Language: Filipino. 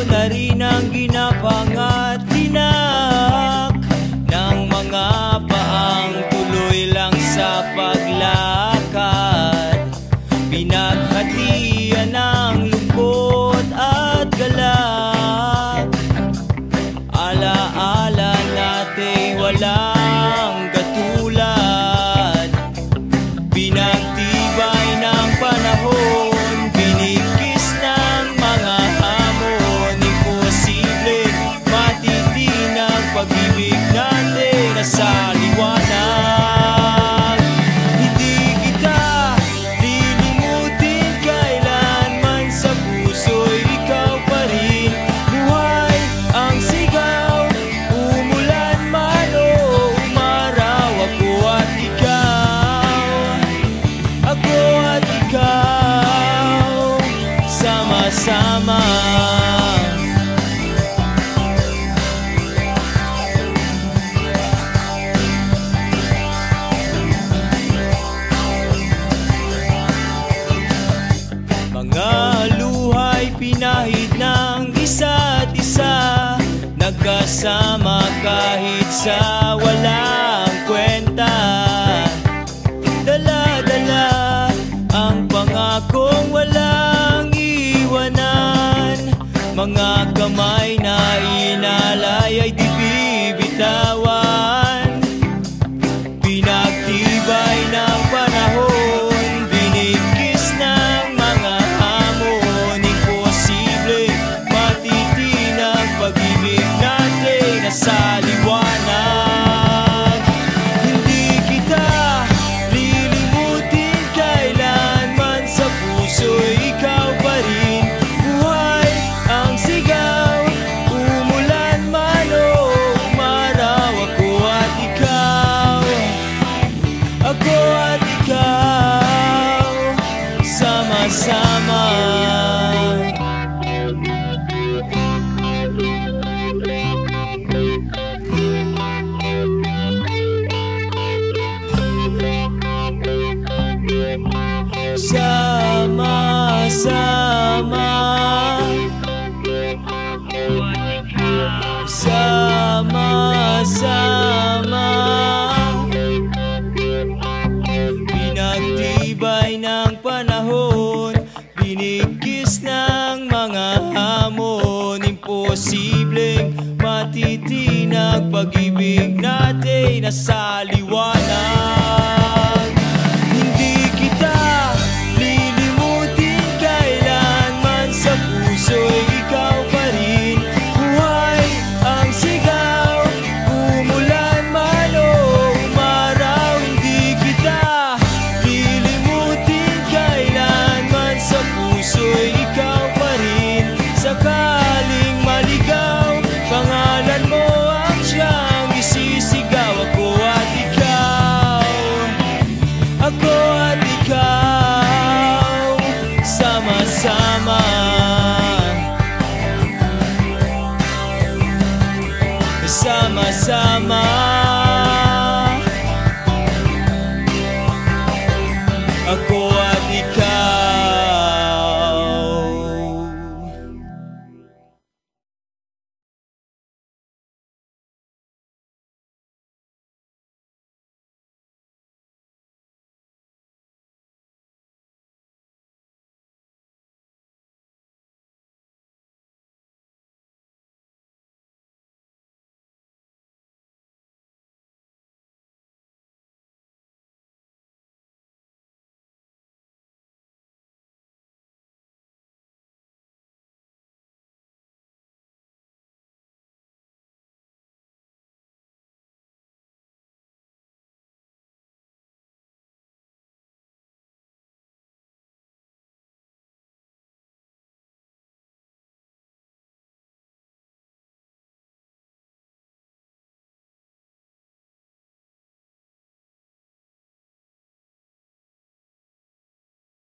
na rin ang ginapangat tinak ng mga paang tuloy lang sa paglakad. Pinaghatian ng lungkot at galak. Alaala natin walang katulad. Pinagtibay ng panahon, binikis ng mga hamon. Imposible matitinag pag-ibig natin na sa liwanag. Hindi kita lilimutin kailanman, sa puso'y ikaw pa rin. Buhay ang sigaw, umulan man o umaraw. Ako at ikaw, sama-sama. Mga luhay pinahid ng isa't isa, nagkasama kahit sa walang kwenta. Dala-dala ang pangakong walang iwanan. Mga kamay na inalay ay di bibitawan. Pinagtibay ng panahon, binikis ng mga hamon. Imposible matitinag pag-ibig natin na sa liwanag. Hindi kita lilimutin kailanman, sa puso'y ikaw pa rin. Buhay ang sigaw, umulan man o umaraw. Ako at ikaw, sama-sama. Sama-sama, sama-sama. Pinagtibay ng panahon, binikis ng mga hamon. Imposibleng matitinag pag-ibig natin na sa liwanag. Hindi kita lilimutin kailanman, sa puso'y ikaw pa rin. Buhay ang sigaw, umulan man o umaraw. Hindi kita lilimutin kailanman, sa puso'y ikaw pa rin. Sakaling maligaw, pangalan mo ang siyang isisigaw. Ako at ikaw, sama-sama. Sama-sama.